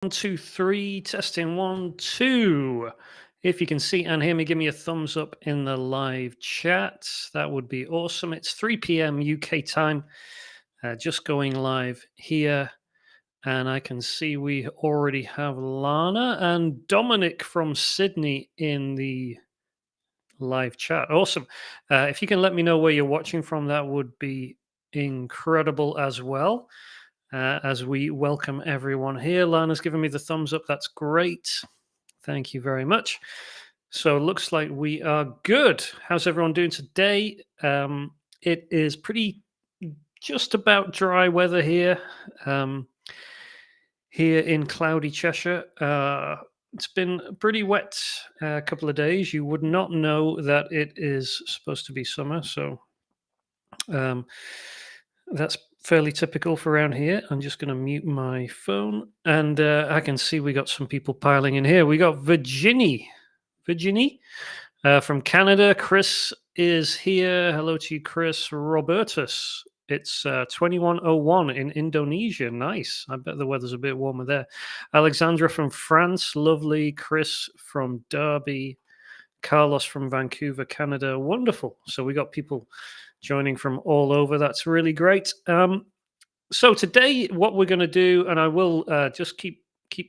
One, two, three, testing one, two. If you can see and hear me, give me a thumbs up in the live chat. That would be awesome. It's 3 p.m. UK time, just going live here. And I can see we already have Lana and Dominic from Sydney in the live chat. Awesome. If you can let me know where you're watching from, that would be incredible as well. As we welcome everyone here. Lana's giving me the thumbs up. That's great. Thank you very much. So looks like we are good. How's everyone doing today? It is pretty just about dry weather here. Here in cloudy Cheshire. It's been pretty wet a couple of days. You would not know that it is supposed to be summer. So um, that's fairly typical for around here. I'm just going to mute my phone, and I can see we got some people piling in here. We got Virginie from Canada. Chris is here. Hello to you, Chris. Robertus. It's 21:01 in Indonesia. Nice. I bet the weather's a bit warmer there. Alexandra from France. Lovely. Chris from Derby. Carlos from Vancouver, Canada. Wonderful. So we got people joining from all over. That's really great. So today, what we're going to do, and I will just keep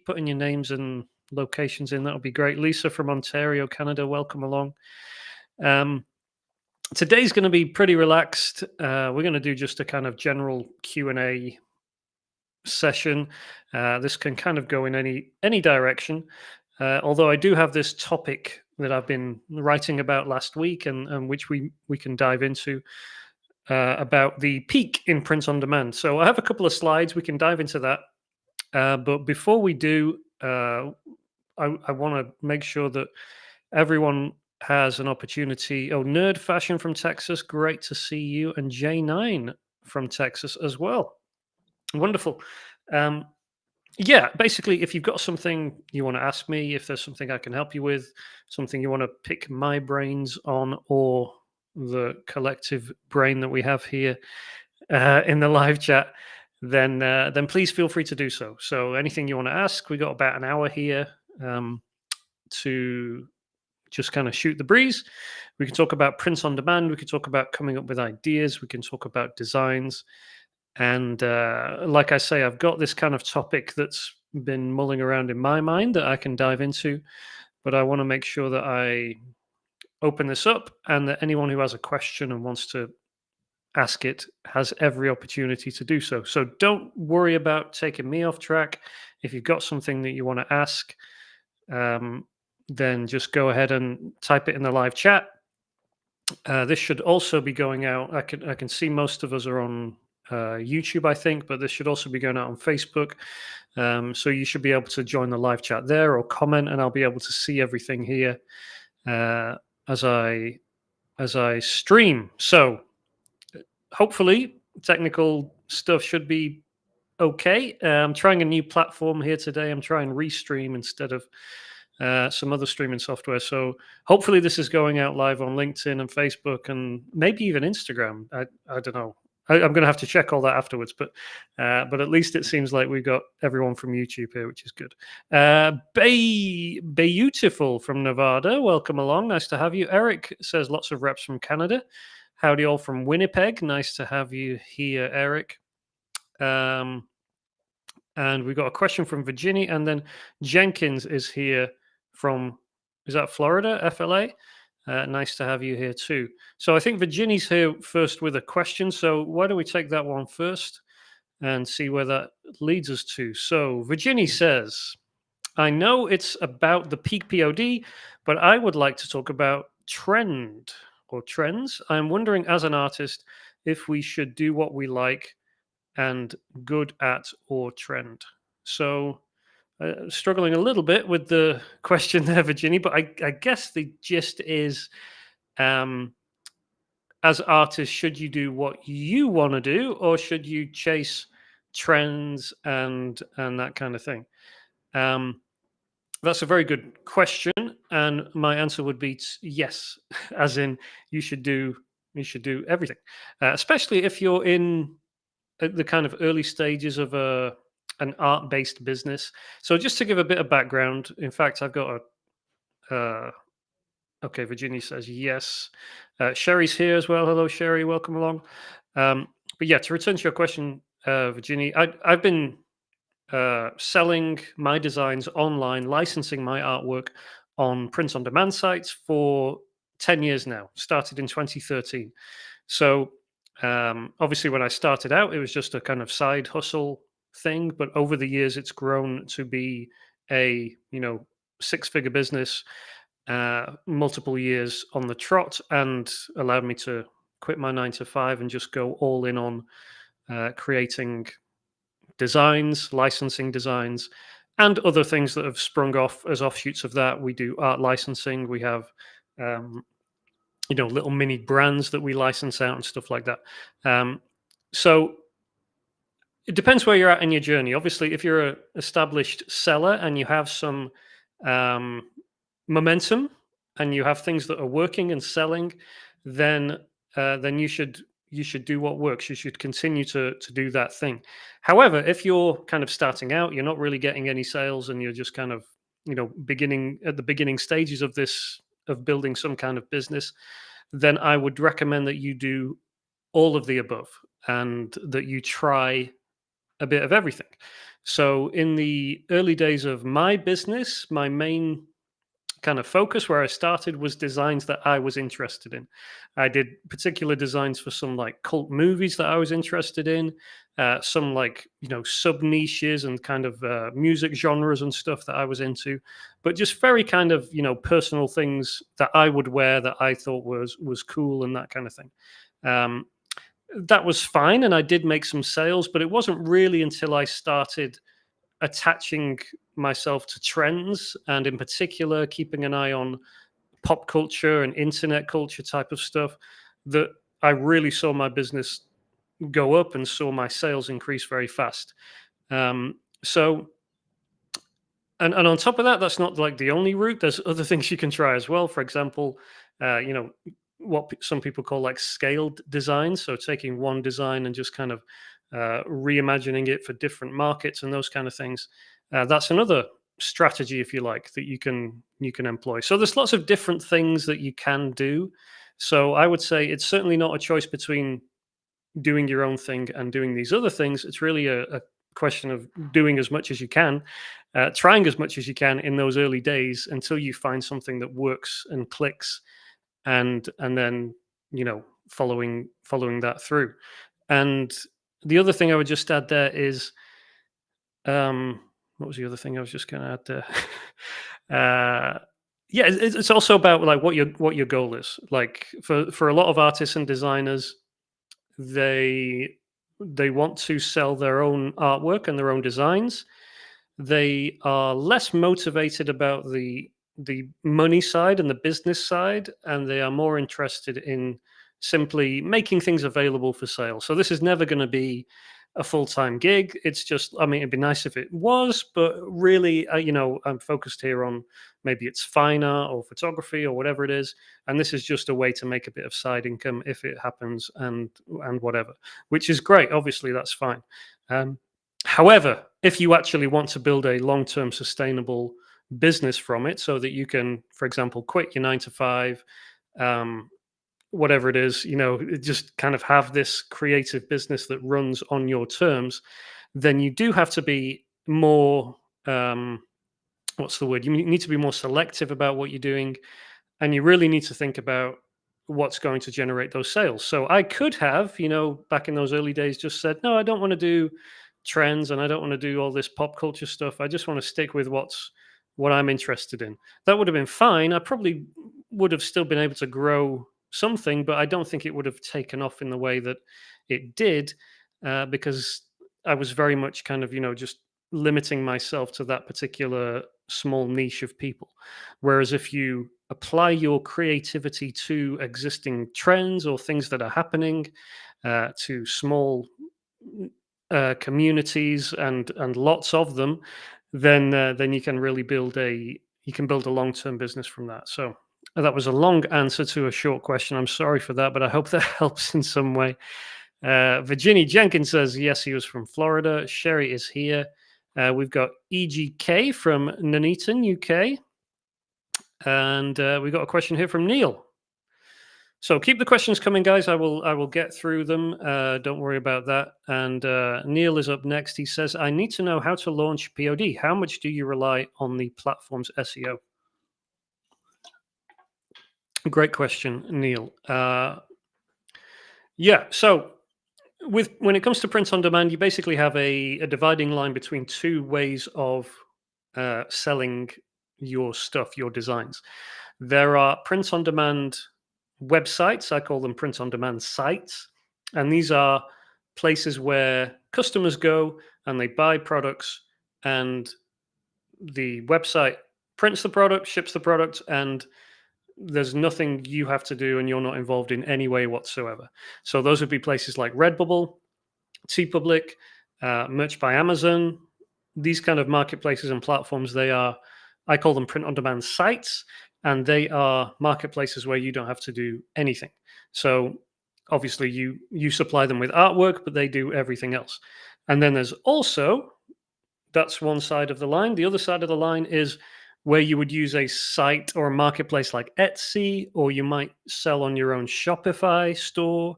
putting your names and locations in. That'll be great. Lisa from Ontario, Canada. Welcome along. Today's going to be pretty relaxed. We're going to do just a kind of general Q&A session. This can kind of go in any direction. Although I do have this topic that I've been writing about last week, and which we can dive into about the peak in print on demand. So I have a couple of slides. We can dive into that. But before we do, I want to make sure that everyone has an opportunity. Oh, Nerd Fashion from Texas, great to see you, and J9 from Texas as well. Wonderful. Yeah, basically, if you've got something you want to ask me, if there's something I can help you with, something you want to pick my brains on, or the collective brain that we have here in the live chat, then please feel free to do so. So anything you want to ask, we got about an hour here to just kind of shoot the breeze. We can talk about prints on demand. We can talk about coming up with ideas. We can talk about designs. And like I say, I've got this kind of topic that's been mulling around in my mind that I can dive into, but I want to make sure that I open this up and that anyone who has a question and wants to ask it has every opportunity to do so. So don't worry about taking me off track. If you've got something that you want to ask, then just go ahead and type it in the live chat. This should also be going out. I can see most of us are on YouTube, I think, but this should also be going out on Facebook. So you should be able to join the live chat there or comment, and I'll be able to see everything here as I stream. So hopefully, technical stuff should be okay. I'm trying a new platform here today. I'm trying Restream instead of some other streaming software. So hopefully this is going out live on LinkedIn and Facebook and maybe even Instagram. I don't know. I'm going to have to check all that afterwards, but at least it seems like we've got everyone from YouTube here, which is good. Beautiful from Nevada, welcome along. Nice to have you. Eric says lots of reps from Canada. Howdy all from Winnipeg. Nice to have you here, Eric. And we've got a question from Virginia, and then Jenkins is here from, is that Florida, FLA? Nice to have you here too. So I think Virginia's here first with a question. So why don't we take that one first and see where that leads us to. So Virginia says, I know it's about the peak POD, but I would like to talk about trend or trends. I'm wondering as an artist if we should do what we like and good at or trend. So struggling a little bit with the question there, Virginia, but I guess the gist is as artists, should you do what you want to do or should you chase trends and that kind of thing? That's a very good question, and my answer would be yes, as in you should do everything, especially if you're in the kind of early stages of a an art-based business. So just to give a bit of background, in fact, I've got a okay, Virginia says yes. Sherry's here as well. Hello, Sherry. Welcome along. Um, but yeah, to return to your question, Virginia, I've been selling my designs online, licensing my artwork on print on demand sites for 10 years now, started in 2013. So, obviously, when I started out, it was just a kind of side hustle thing. But over the years, it's grown to be a, six-figure business, multiple years on the trot, and allowed me to quit my 9 to 5 and just go all in on creating designs, licensing designs, and other things that have sprung off as offshoots of that. We do art licensing. We have, um, little mini brands that we license out and stuff like that. So it depends where you're at in your journey. Obviously, if you're a established seller and you have some um, momentum and you have things that are working and selling, then then you should do what works. You should continue to do that thing. However, if you're kind of starting out, you're not really getting any sales, and you're just kind of beginning at the beginning stages of this of building some kind of business, then I would recommend that you do all of the above and that you try a bit of everything. So in the early days of my business, my main kind of focus where I started was designs that I was interested in. I did particular designs for some like cult movies that I was interested in, some like sub niches and kind of music genres and stuff that I was into, but just very kind of personal things that I would wear that I thought was cool and that kind of thing. Um, that was fine, and I did make some sales, but it wasn't really until I started attaching myself to trends, and in particular keeping an eye on pop culture and internet culture type of stuff, that I really saw my business go up and saw my sales increase very fast. So and on top of that, that's not like the only route. There's other things you can try as well. For example, uh, you know, some people call like scaled design. So taking one design and just kind of reimagining it for different markets and those kind of things. That's another strategy, if you like, that you can employ. So there's lots of different things that you can do. So I would say it's certainly not a choice between doing your own thing and doing these other things. It's really a question of doing as much as you can, trying as much as you can in those early days until you find something that works and clicks, and then following that through. And the other thing I would just add there is, what was the other thing I was just going to add there? uh, yeah, it's also about like what your goal is. Like for a lot of artists and designers, they they want to sell their own artwork and their own designs. They are less motivated about the money side and the business side, and they are more interested in simply making things available for sale. So this is never going to be a full-time gig. It's just, I mean, it'd be nice if it was, but really, I'm focused here on maybe it's fine art or photography or whatever it is, and this is just a way to make a bit of side income if it happens, and whatever, which is great. Obviously, that's fine. Um, However, if you actually want to build a long-term sustainable business from it, so that you can, for example, quit your 9 to 5, um, whatever it is, just kind of have this creative business that runs on your terms, then you do have to be more, what's the word? You need to be more selective about what you're doing, and you really need to think about what's going to generate those sales. So I could have, back in those early days, just said, no, I don't want to do trends and I don't want to do all this pop culture stuff. I just want to stick with what I'm interested in. That would have been fine. I probably would have still been able to grow something, but I don't think it would have taken off in the way that it did, because I was very much kind of, just limiting myself to that particular small niche of people. Whereas if you apply your creativity to existing trends or things that are happening, to small communities and lots of them, then you can build a long term business from that. So that was a long answer to a short question. I'm sorry for that, but I hope that helps in some way. Virginia Jenkins says yes, he was from Florida. Sherry is here. We've got EGK from Nuneaton, UK, and we've got a question here from Neil. So keep the questions coming, guys. I will get through them. Don't worry about that. And Neil is up next. He says, "I need to know how to launch POD. How much do you rely on the platform's SEO?" Great question, Neil. Yeah. So when it comes to print on demand, you basically have a dividing line between two ways of selling your stuff, your designs. There are print on demand websites. I call them print on demand sites. And these are places where customers go and they buy products, and the website prints the product, ships the product, and there's nothing you have to do and you're not involved in any way whatsoever. So those would be places like Redbubble, TeePublic, Merch by Amazon, these kind of marketplaces and platforms. They are, I call them print on demand sites, and they are marketplaces where you don't have to do anything. So obviously you supply them with artwork, but they do everything else. And then there's also, that's one side of the line. The other side of the line is where you would use a site or a marketplace like Etsy, or you might sell on your own Shopify store.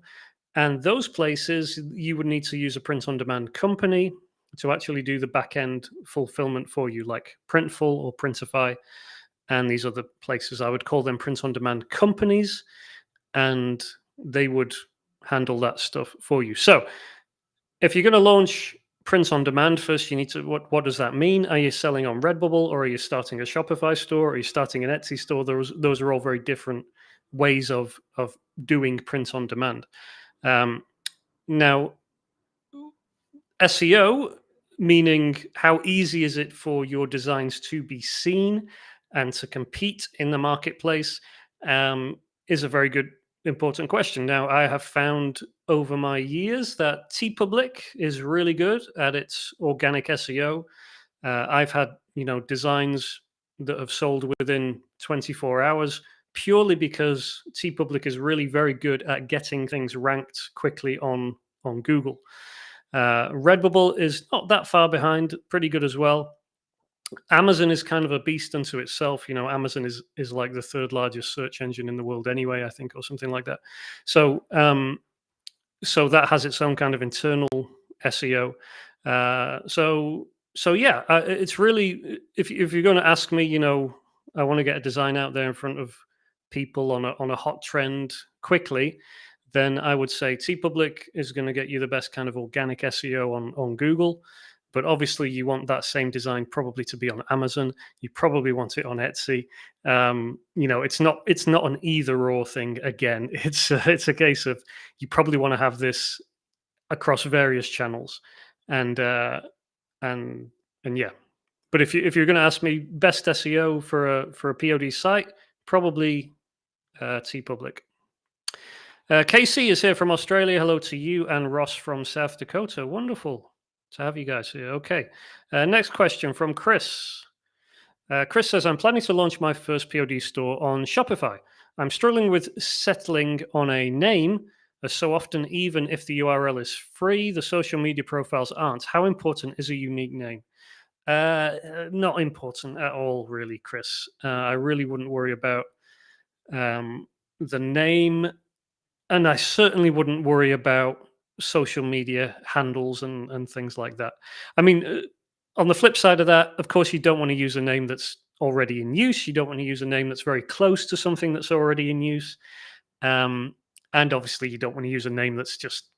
And those places, you would need to use a print on demand company to actually do the back end fulfillment for you, like Printful or Printify. And these other places, I would call them print on demand companies, and they would handle that stuff for you. So if you're going to launch print on demand, first you need to, what does that mean? Are you selling on Redbubble, or are you starting a Shopify store, or are you starting an Etsy store? Those are all very different ways of doing print on demand. Now, SEO, meaning how easy is it for your designs to be seen and to compete in the marketplace, is a very good, important question. Now, I have found over my years that TeePublic is really good at its organic SEO. I've had, designs that have sold within 24 hours purely because TeePublic is really very good at getting things ranked quickly on Google. Redbubble is not that far behind, pretty good as well. Amazon is kind of a beast unto itself. Amazon is like the third largest search engine in the world anyway, I think, or something like that. So that has its own kind of internal SEO. So yeah, it's really, if you're going to ask me, I want to get a design out there in front of people on a hot trend quickly, then I would say TeePublic is going to get you the best kind of organic SEO on Google. But obviously, you want that same design probably to be on Amazon. You probably want it on Etsy. It's not an either or thing. Again, it's a case of you probably want to have this across various channels, and and yeah. But if you're going to ask me best SEO for a POD site, probably TeePublic. Casey is here from Australia. Hello to you, and Ross from South Dakota. Wonderful to have you guys here. Okay. Next question from Chris. Chris says, "I'm planning to launch my first POD store on Shopify. I'm struggling with settling on a name, as so often, even if the URL is free, the social media profiles aren't. How important is a unique name?" Not important at all, really, Chris. I really wouldn't worry about the name. And I certainly wouldn't worry about social media handles and things like that. I mean, on the flip side of that, of course, you don't want to use a name that's already in use. You don't want to use a name that's very close to something that's already in use. And obviously, you don't want to use a name that's just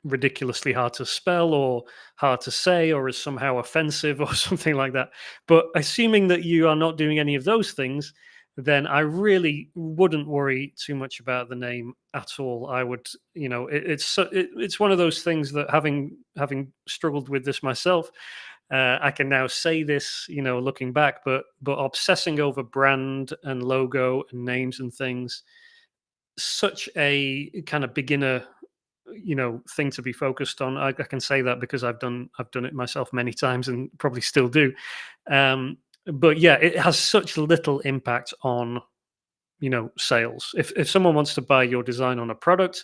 ridiculously hard to spell or hard to say or is somehow offensive or something like that. But assuming that you are not doing any of those things, then I really wouldn't worry too much about the name at all. I would, it's one of those things that having struggled with this myself, I can now say this, looking back, but obsessing over brand and logo and names and things, such a kind of beginner thing to be focused on. I can say that because I've done it myself many times and probably still do. But yeah, it has such little impact on sales. If someone wants to buy your design on a product,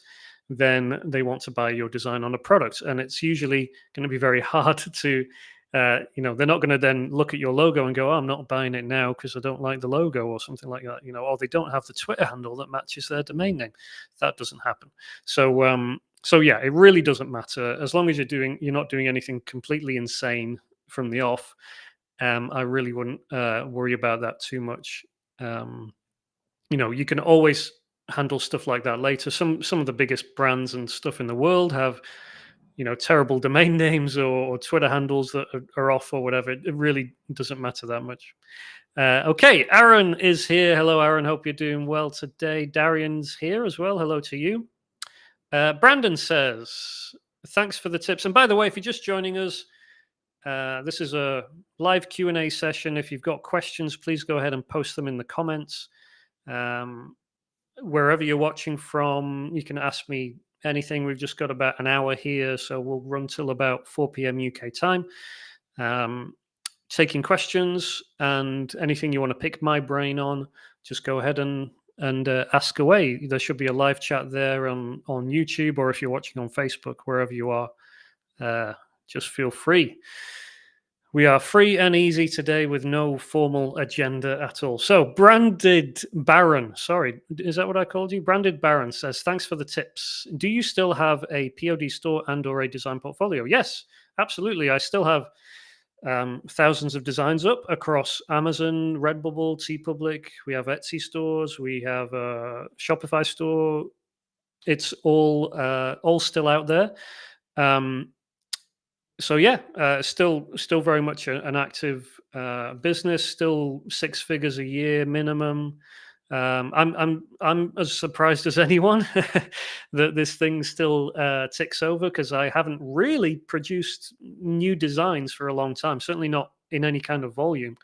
then they want to buy your design on a product, and it's usually going to be very hard to They're not going to then look at your logo and go, "Oh, I'm not buying it now because I don't like the logo," or something like that. Or they don't have the Twitter handle that matches their domain name. That doesn't happen. So yeah, it really doesn't matter as long as you're not doing anything completely insane from the off. I really wouldn't worry about that too much. Um, you can always handle stuff like that later. Some of the biggest brands and stuff in the world have terrible domain names or Twitter handles that are off or whatever. It really doesn't matter that much. Okay, Aaron is here. Hello, Aaron. Hope you're doing well today. Darian's here as well. Hello to you. Brandon says, "Thanks for the tips." And by the way, if you're just joining us, this is a live Q&A session. If you've got questions, please go ahead and post them in the comments. Um, Wherever you're watching from, you can ask me anything. We've just got about an hour here, so we'll run till about 4 p.m. UK time. Taking questions and anything you want to pick my brain on, just go ahead and ask away. There should be a live chat there on YouTube, or if you're watching on Facebook, wherever you are, just feel free. We are free and easy today with no formal agenda at all. So, Branded Baron, sorry, is that what I called you? Branded Baron says, "Thanks for the tips. Do you still have a POD store and/or a design portfolio?" Yes, absolutely. I still have thousands of designs up across Amazon, Redbubble, TeePublic. We have Etsy stores. We have a Shopify store. It's all still out there. Um, so yeah, still very much an active business. Still six figures a year minimum. I'm as surprised as anyone that this thing still ticks over because I haven't really produced new designs for a long time. Certainly not in any kind of volume.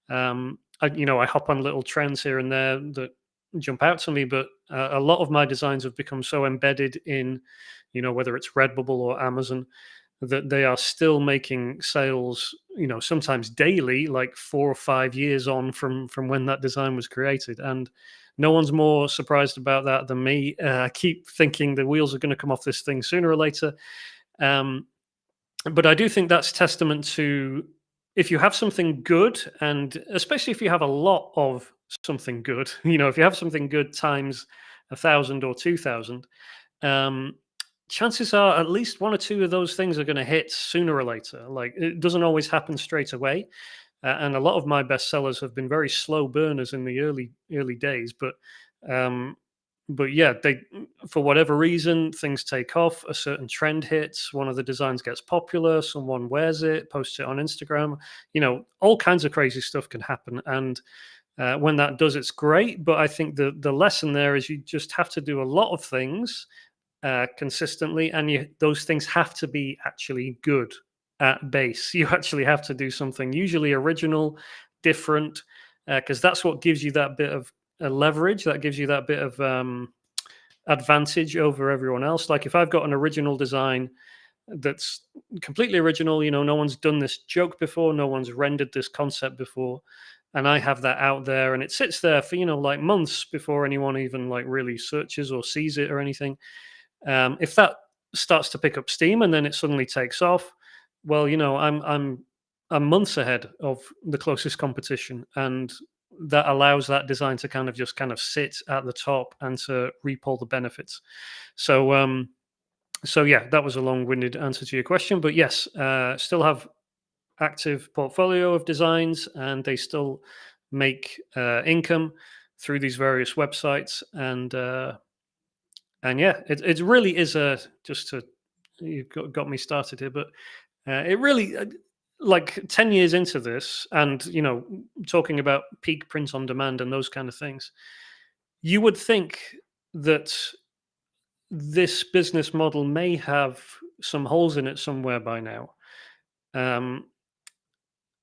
I hop on little trends here and there that jump out to me, but a lot of my designs have become so embedded in, whether it's Redbubble or Amazon, that they are still making sales, sometimes daily, like 4 or 5 years on from when that design was created. And no one's more surprised about that than me. I keep thinking the wheels are going to come off this thing sooner or later. Um, but I do think that's testament to, if you have something good, and especially if you have a lot of something good, if you have something good times 1,000 or 2,000, um, chances are at least one or two of those things are going to hit sooner or later. Like, it doesn't always happen straight away. And a lot of my bestsellers have been very slow burners in the early days, um, but yeah, they, for whatever reason, things take off. A certain trend hits, one of the designs gets popular, someone wears it, posts it on Instagram. All kinds of crazy stuff can happen, and when that does, it's great. But I think the lesson there is you just have to do a lot of things consistently, and those things have to be actually good at base. You actually have to do something usually original, different, because that's what gives you that bit of leverage. That gives you that bit of advantage over everyone else. Like, if I've got an original design that's completely original, no one's done this joke before, no one's rendered this concept before, and I have that out there, and it sits there for like months before anyone even like really searches or sees it or anything. If that starts to pick up steam and then it suddenly takes off, well, I'm months ahead of the closest competition, and that allows that design to kind of sit at the top and to reap all the benefits. So yeah, that was a long-winded answer to your question, but yes, still have active portfolio of designs, and they still make income through these various websites, and yeah, it really is a, just to, you got me started here, but it really, like 10 years into this, and talking about peak print on demand and those kind of things, you would think that this business model may have some holes in it somewhere by now. Um,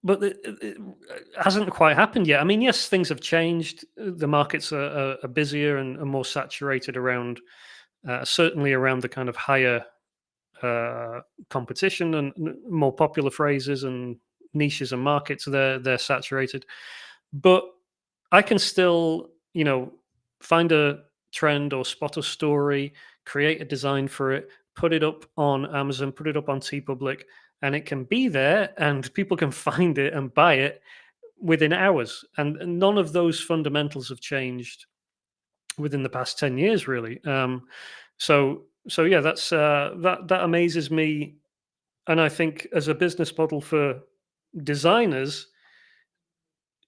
but it hasn't quite happened yet. I mean, yes, things have changed. The markets are busier and are more saturated around, certainly around the kind of higher uh, competition and more popular phrases and niches and markets. They're saturated, but I can still, find a trend or spot a story, create a design for it, put it up on Amazon, put it up on TeePublic, and it can be there, and people can find it and buy it within hours. And none of those fundamentals have changed within the past 10 years, really. So yeah, that amazes me. And I think as a business model for designers,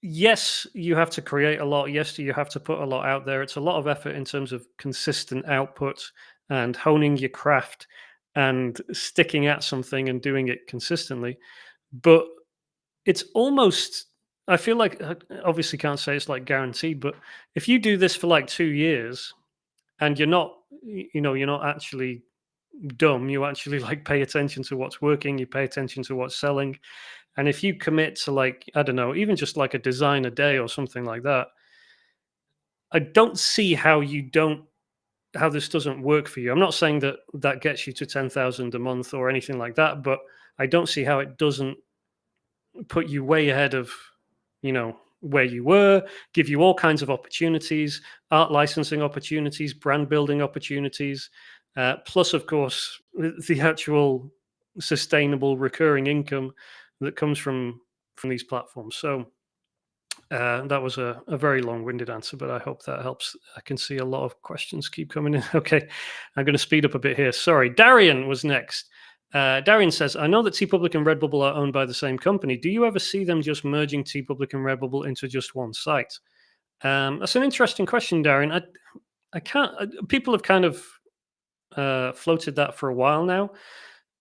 yes, you have to create a lot. Yes, you have to put a lot out there. It's a lot of effort in terms of consistent output and honing your craft and sticking at something and doing it consistently. But it's almost, I feel like, obviously can't say it's like guaranteed, but if you do this for like 2 years and you're not, you're not actually dumb, you actually like pay attention to what's working, you pay attention to what's selling, and if you commit to, like, I don't know, even just like a design a day or something like that, I don't see how this doesn't work for you. I'm not saying that that gets you to 10,000 a month or anything like that, but I don't see how it doesn't put you way ahead of, where you were, give you all kinds of opportunities, art licensing opportunities, brand building opportunities, plus, of course, the actual sustainable recurring income that comes from these platforms. So that was a very long-winded answer, but I hope that helps. I can see a lot of questions keep coming in. Okay, I'm going to speed up a bit here. Sorry, Darian was next. Darian says, I know that TeePublic and Redbubble are owned by the same company. Do you ever see them just merging TeePublic and Redbubble into just one site? That's an interesting question, Darian. I can't. People have kind of floated that for a while now.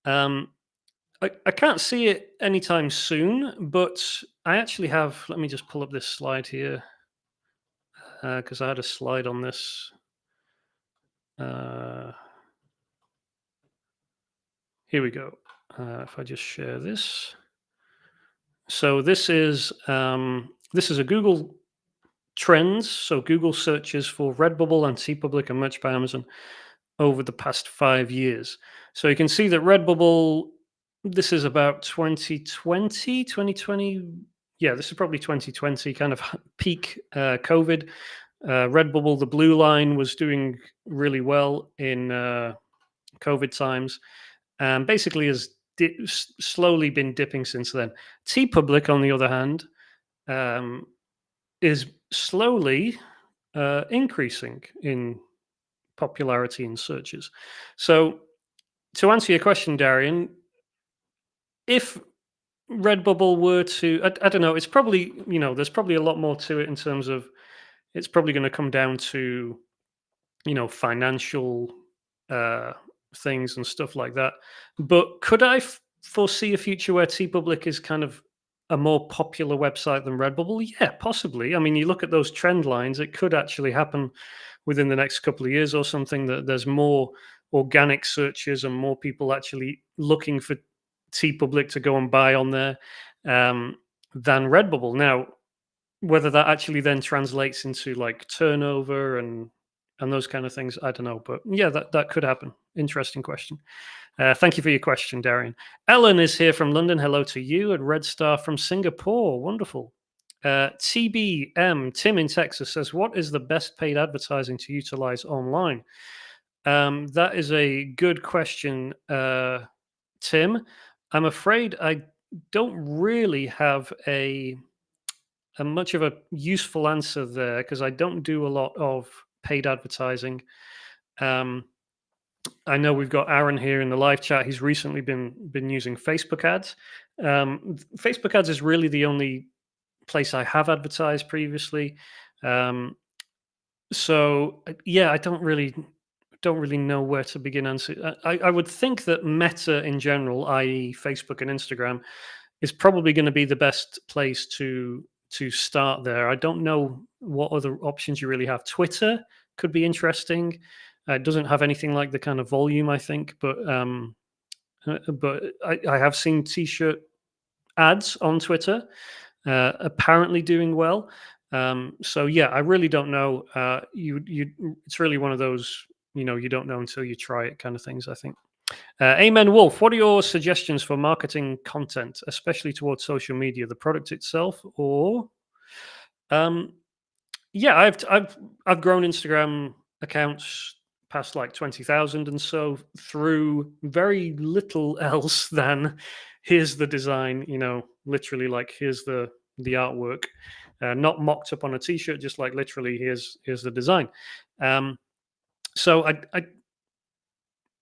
I can't see it anytime soon, but I actually have. Let me just pull up this slide here because I had a slide on this. Uh, Here we go. If I just share this. So this is a Google Trends. So Google searches for Redbubble and TeePublic and Merch by Amazon over the past 5 years. So you can see that Redbubble, this is about 2020, 2020. Yeah, this is probably 2020, kind of peak COVID. Redbubble, the blue line, was doing really well in COVID times, and basically has slowly been dipping since then. TeePublic, on the other hand, um, is slowly increasing in popularity in searches. So, to answer your question, Darian, if Redbubble were to, I don't know, it's probably, there's probably a lot more to it in terms of it's probably going to come down to, financial uh, things and stuff like that. But could I foresee a future where TeePublic is kind of a more popular website than Redbubble? Yeah, possibly. I mean, you look at those trend lines, it could actually happen within the next couple of years or something, that there's more organic searches and more people actually looking for TeePublic to go and buy on there um, than Redbubble. Now, whether that actually then translates into like turnover and those kind of things, I don't know. But yeah, that could happen. Interesting question. Thank you for your question, Darian. Ellen is here from London. Hello to you. And Red Star from Singapore. Wonderful. TBM, Tim in Texas says, what is the best paid advertising to utilize online? That is a good question, Tim. I'm afraid I don't really have a much of a useful answer there because I don't do a lot of paid advertising. Um, I know we've got Aaron here in the live chat. He's recently been using Facebook ads. Facebook ads is really the only place I have advertised previously. So yeah, I don't really know where to begin answer. I would think that Meta in general, i.e., Facebook and Instagram, is probably going to be the best place to start there. I don't know what other options you really have. Twitter could be interesting. It doesn't have anything like the kind of volume, I think, but I have seen t-shirt ads on Twitter apparently doing well. So yeah, I really don't know. It's really one of those, you don't know until you try it kind of things, I think. Amen Wolf, what are your suggestions for marketing content, especially towards social media, the product itself, or um, yeah, I've grown Instagram accounts past like 20,000, and so through very little else than here's the design, literally like here's the artwork, not mocked up on a t-shirt, just like literally here's the design. Um, so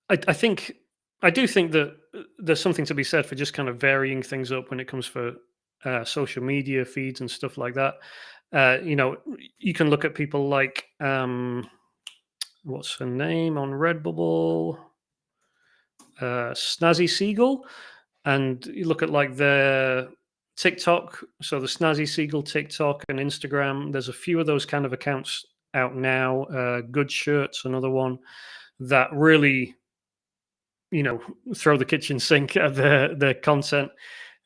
I think I do think that there's something to be said for just kind of varying things up when it comes for social media feeds and stuff like that. You can look at people like what's her name on Redbubble, Snazzy Seagull, and you look at like their TikTok. So the Snazzy Seagull TikTok and Instagram. There's a few of those kind of accounts out now. Good Shirts, another one that really throw the kitchen sink at their content.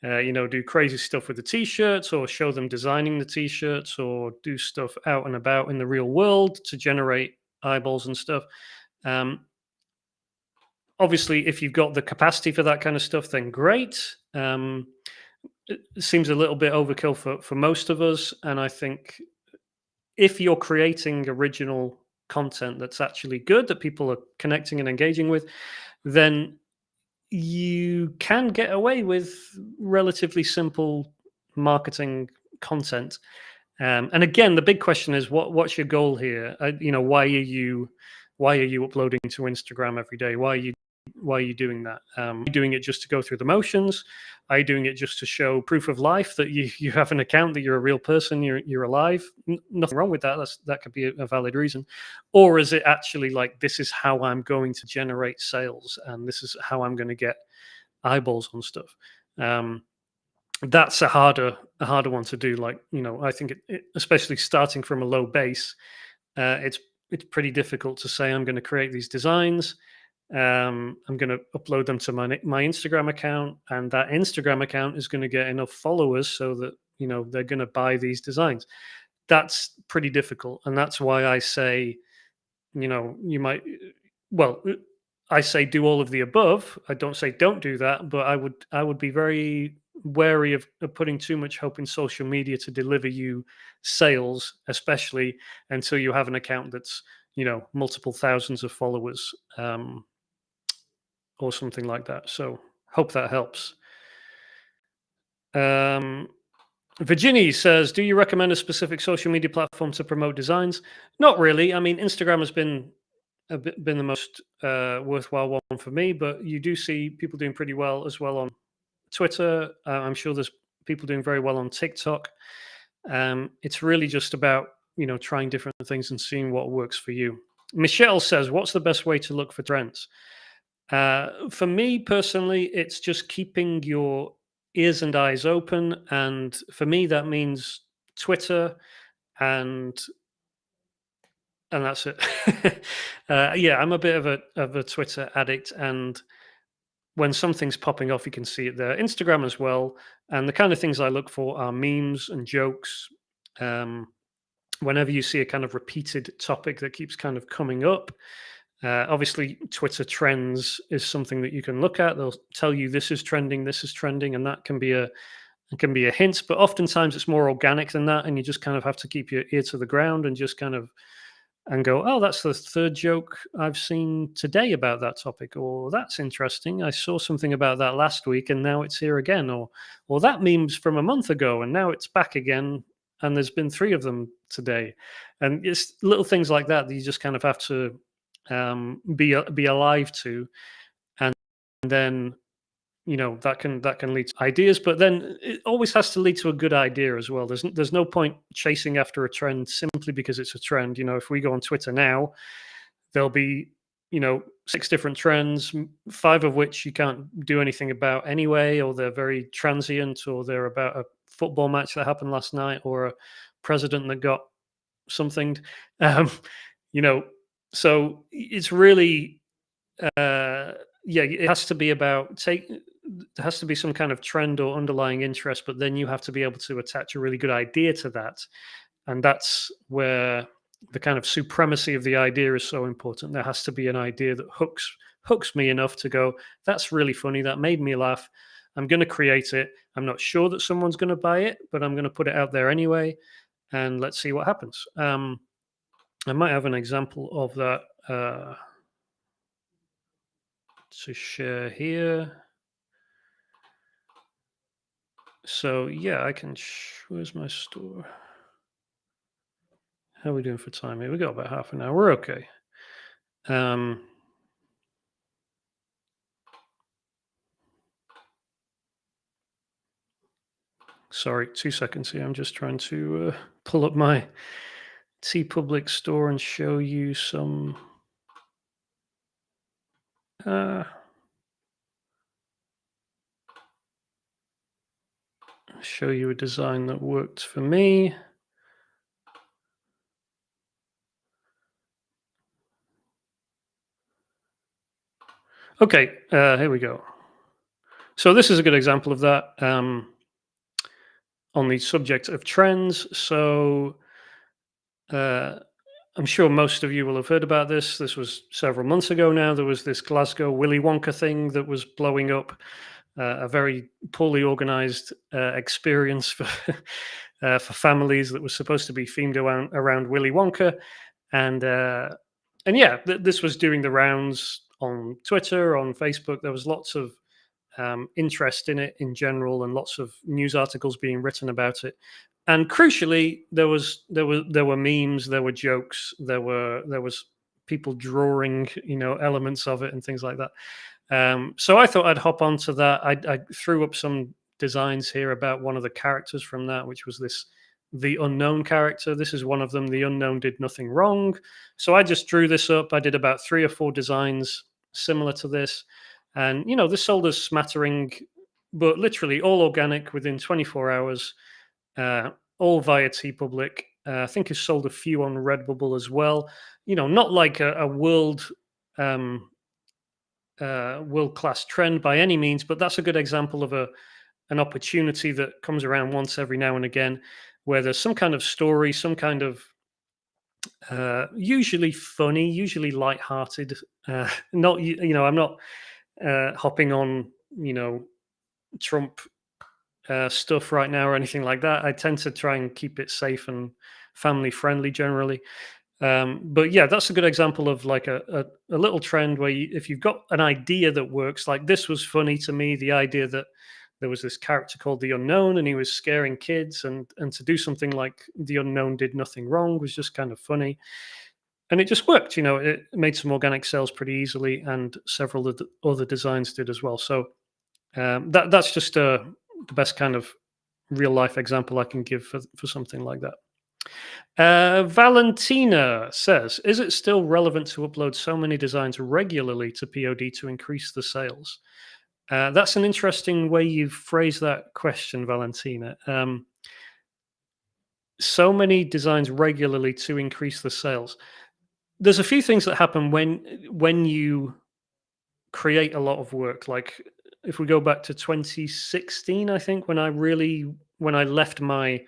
Do crazy stuff with the t-shirts, or show them designing the t-shirts, or do stuff out and about in the real world to generate eyeballs and stuff. Um, Obviously, if you've got the capacity for that kind of stuff, then great. It seems a little bit overkill for most of us, and I think if you're creating original content that's actually good, that people are connecting and engaging with, then you can get away with relatively simple marketing content. And again, the big question is what's your goal here? Why are you uploading to Instagram every day? Why are you doing that? Are you doing it just to go through the motions? Are you doing it just to show proof of life that you have an account, that you're a real person, you're alive? Nothing wrong with that. That could be a valid reason. Or is it actually like, this is how I'm going to generate sales, and this is how I'm going to get eyeballs on stuff? That's a harder one to do. Like, I think especially starting from a low base, it's pretty difficult to say I'm going to create these designs. I'm going to upload them to my Instagram account, and that Instagram account is going to get enough followers so that they're going to buy these designs. That's pretty difficult, and that's why I say, you might, well, I say do all of the above. I don't say don't do that, but I would be very wary of putting too much hope in social media to deliver you sales, especially until you have an account that's multiple thousands of followers, or something like that. So hope that helps. Um, Virginie says, "Do you recommend a specific social media platform to promote designs?" Not really. I mean, Instagram has been the most worthwhile one for me, but you do see people doing pretty well as well on Twitter. I'm sure there's people doing very well on TikTok. It's really just about trying different things and seeing what works for you. Michelle says, "What's the best way to look for trends?" For me personally, it's just keeping your ears and eyes open, and for me that means Twitter, and that's it. Yeah, I'm a bit of a Twitter addict, and when something's popping off, you can see it there. Instagram as well, and the kind of things I look for are memes and jokes. Um, Whenever you see a kind of repeated topic that keeps kind of coming up, obviously, Twitter trends is something that you can look at. They'll tell you this is trending, and that can be a hint. But oftentimes, it's more organic than that, and you just kind of have to keep your ear to the ground and just kind of and go, "Oh, that's the third joke I've seen today about that topic," or "That's interesting. I saw something about that last week, and now it's here again," or "That meme's from a month ago, and now it's back again, and there's been three of them today." And it's little things like that that you just kind of have to be alive to, and then that can lead to ideas, but then it always has to lead to a good idea as well. There's no point chasing after a trend simply because it's a trend. If we go on Twitter now, there'll be six different trends, five of which you can't do anything about anyway, or they're very transient, or they're about a football match that happened last night, or a president that got something. um you know so it's really, yeah, it has to be about take there has to be some kind of trend or underlying interest, but then you have to be able to attach a really good idea to that. And that's where the kind of supremacy of the idea is so important. There has to be an idea that hooks me enough to go, "That's really funny, that made me laugh. I'm going to create it. I'm not sure that someone's going to buy it, but I'm going to put it out there anyway, and let's see what happens." I might have an example of that to share here. So yeah, I can. Where's my store? How are we doing for time here? We got about half an hour. We're okay. Um, Sorry, 2 seconds here. I'm just trying to pull up my T Public store and show you some. Uh, Show you a design that worked for me. Okay, here we go. So this is a good example of that on the subject of trends. So uh, I'm sure most of you will have heard about this. This was several months ago now. There was this Glasgow Willy Wonka thing that was blowing up, a very poorly organized experience for families that was supposed to be themed around Willy Wonka. And yeah, this was doing the rounds on Twitter, on Facebook. There was lots of interest in it in general, and lots of news articles being written about it. And crucially, there were memes, there were jokes, there was people drawing, elements of it and things like that. So I thought I'd hop onto that. I threw up some designs here about one of the characters from that, which was this the unknown character. This is one of them. The unknown did nothing wrong. So I just drew this up. I did about 3 or 4 designs similar to this, and this sold us smattering, but literally all organic within 24 hours, uh, all via T Public. I think it's sold a few on Redbubble as well. Not like a um, world class trend by any means, but that's a good example of an opportunity that comes around once every now and again, where there's some kind of story, some kind of usually funny, usually light-hearted. Not I'm not hopping on Trump stuff right now or anything like that. I tend to try and keep it safe and family friendly generally. But yeah, that's a good example of like a little trend where if you've got an idea that works, like this was funny to me, the idea that there was this character called the Unknown and he was scaring kids, and to do something like the Unknown did nothing wrong was just kind of funny. And it just worked, it made some organic sales pretty easily, and several of the other designs did as well. So that's just the best kind of real life example I can give for something like that. Valentina says, "Is it still relevant to upload so many designs regularly to POD to increase the sales?" That's an interesting way you've phrased that question, Valentina. So many designs regularly to increase the sales. There's a few things that happen when you create a lot of work. Like if we go back to 2016, I think when I left my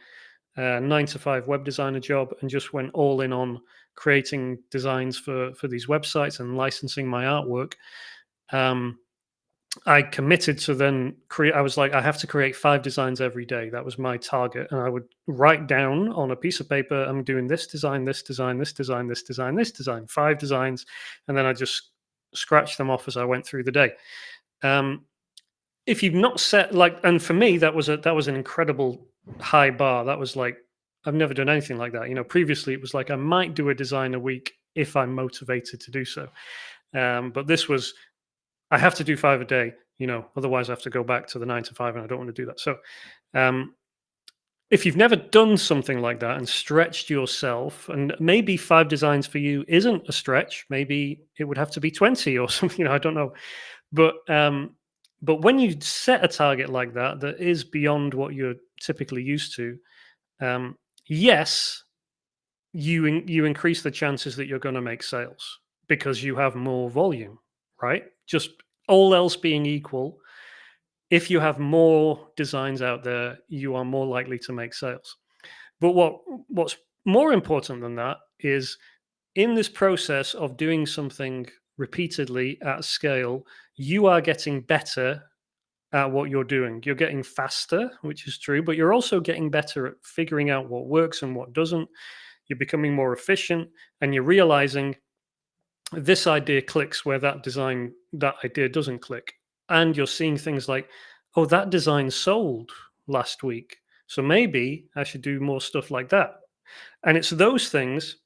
9 to 5 web designer job and just went all in on creating designs for these websites and licensing my artwork. I committed to then create. I was like, I have to create 5 designs every day. That was my target, and I would write down on a piece of paper, I'm doing this design, this design, this design, this design, this design, 5 designs, and then I just scratch them off as I went through the day. Um, if you've not set like, and for me that was an incredible high bar. That was like, I've never done anything like that. Previously it was like I might do a design a week if I'm motivated to do so. But this was, I have to do 5 a day, otherwise I have to go back to the 9 to 5, and I don't want to do that. So um, if you've never done something like that and stretched yourself, and maybe 5 designs for you isn't a stretch, maybe it would have to be 20 or something, I don't know. But when you set a target like that is beyond what you're typically used to, yes, you increase the chances that you're going to make sales because you have more volume, right? Just all else being equal, if you have more designs out there, you are more likely to make sales. But what's more important than that is, in this process of doing something repeatedly at scale, you are getting better at what you're doing. You're getting faster, which is true, but you're also getting better at figuring out what works and what doesn't. You're becoming more efficient, and you're realizing this idea clicks where that idea doesn't click. And you're seeing things like, oh, that design sold. last week. So maybe I should do more stuff like that. And it's those things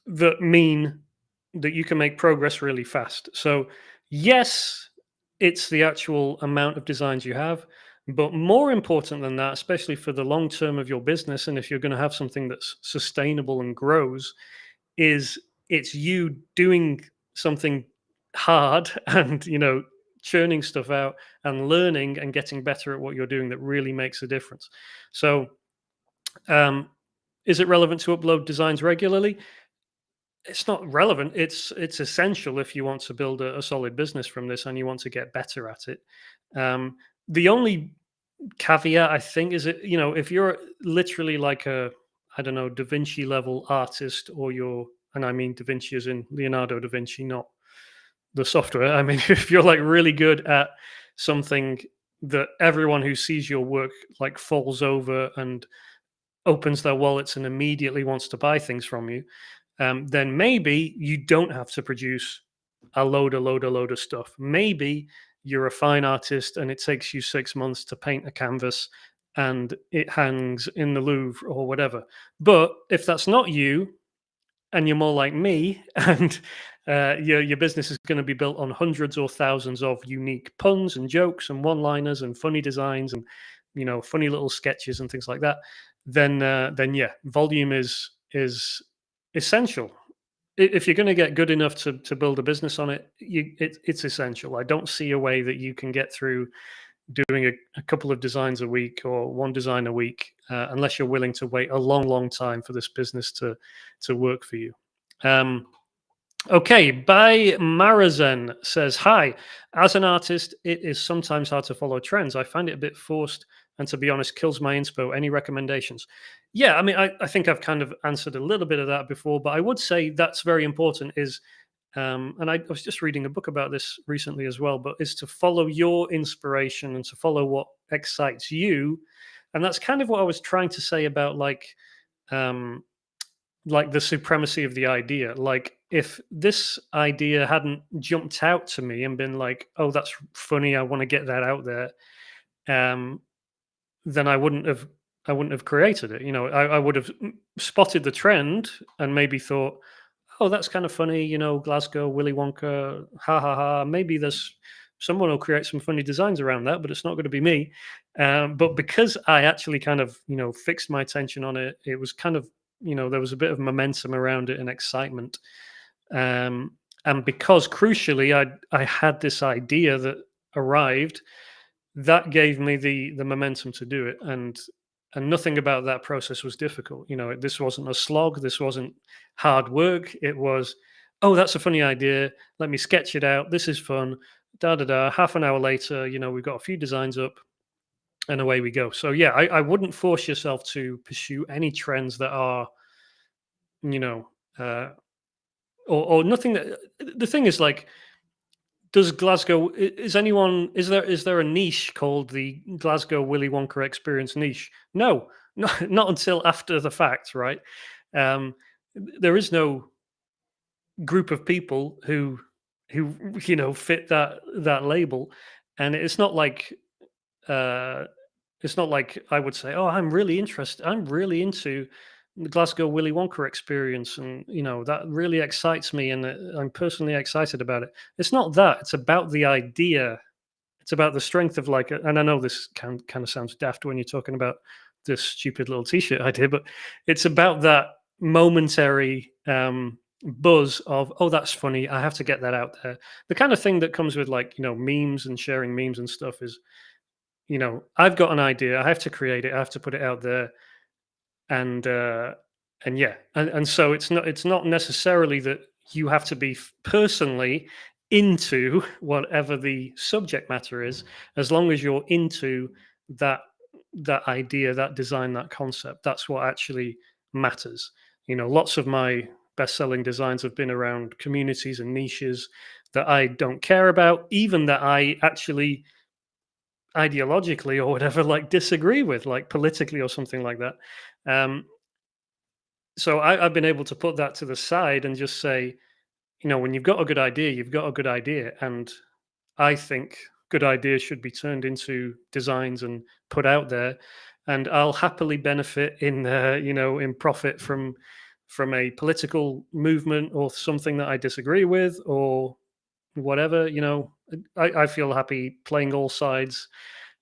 that mean that you can make progress really fast. So, yes, it's the actual amount of designs you have, but more important than that, especially for the long term of your business, and if you're going to have something that's sustainable and grows, is it's you doing something hard and churning stuff out and learning and getting better at what you're doing that really makes a difference. So, um, is it relevant to upload designs regularly? It's not relevant. It's essential if you want to build a solid business from this and you want to get better at it. Um, the only caveat I think is that if you're literally like a, I don't know, Da Vinci level artist, or you're, and I mean Da Vinci as in Leonardo da Vinci, not the software. I mean, if you're like really good at something that everyone who sees your work like falls over and opens their wallets and immediately wants to buy things from you, then maybe you don't have to produce a load of stuff. Maybe you're a fine artist and it takes you 6 months to paint a canvas and it hangs in the Louvre or whatever. But if that's not you, and you're more like me, and your business is going to be built on hundreds or thousands of unique puns and jokes and one-liners and funny designs and funny little sketches and things like that, then yeah, volume is essential. If you're going to get good enough to build a business on it, it's essential. I don't see a way that you can get through doing a couple of designs a week or one design a week, unless you're willing to wait a long, long time for this business to work for you. Um, Okay, by Marazen says, "Hi, as an artist, it is sometimes hard to follow trends. I find it a bit forced and, to be honest, kills my inspo. Any recommendations?" Yeah, I mean, I think I've kind of answered a little bit of that before, but I would say that's very important is, and I was just reading a book about this recently as well, but is to follow your inspiration and to follow what excites you. And that's kind of what I was trying to say about um, like the supremacy of the idea. Like if this idea hadn't jumped out to me and been like, "Oh, that's funny. I want to get that out there," um, then I wouldn't have created it. I would have spotted the trend and maybe thought, "Oh, that's kind of funny." Glasgow, Willy Wonka, ha ha ha. Maybe there's someone will create some funny designs around that, but it's not going to be me. But because I actually kind of fixed my attention on it, it was kind of there was a bit of momentum around it and excitement. Um, and because crucially, I had this idea that arrived that gave me the momentum to do it, and nothing about that process was difficult. This wasn't a slog, this wasn't hard work. It was, oh, that's a funny idea, let me sketch it out, this is fun, da da da. Half an hour later, we've got a few designs up and away we go. So yeah, I wouldn't force yourself to pursue any trends that are you know uh or nothing. That the thing is, like, does Glasgow is there a niche called the Glasgow Willy Wonka experience niche? No, not until after the fact, right? Um, there is no group of people who fit that label, and uh, it's not like I would say, "Oh, I'm really interested. I'm really into the Glasgow Willy Wonka experience, and that really excites me, and I'm personally excited about it." It's not that. It's about the idea. It's about the strength of and I know this kind of sounds daft when you're talking about this stupid little T-shirt idea, but it's about that momentary buzz of, "Oh, that's funny. I have to get that out there." The kind of thing that comes with memes and sharing memes and stuff is, I've got an idea, I have to create it, I have to put it out there, and yeah, and so it's not necessarily that you have to be personally into whatever the subject matter is, as long as you're into that that idea, that design, that concept. That's what actually matters. Lots of my best-selling designs have been around communities and niches that I don't care about, even that I actually ideologically or whatever disagree with, like politically or something like that. um so I've been able to put that to the side and just say, when you've got a good idea, you've got a good idea. And I think good ideas should be turned into designs and put out there, and I'll happily benefit in in profit from a political movement or something that I disagree with or whatever. I feel happy playing all sides.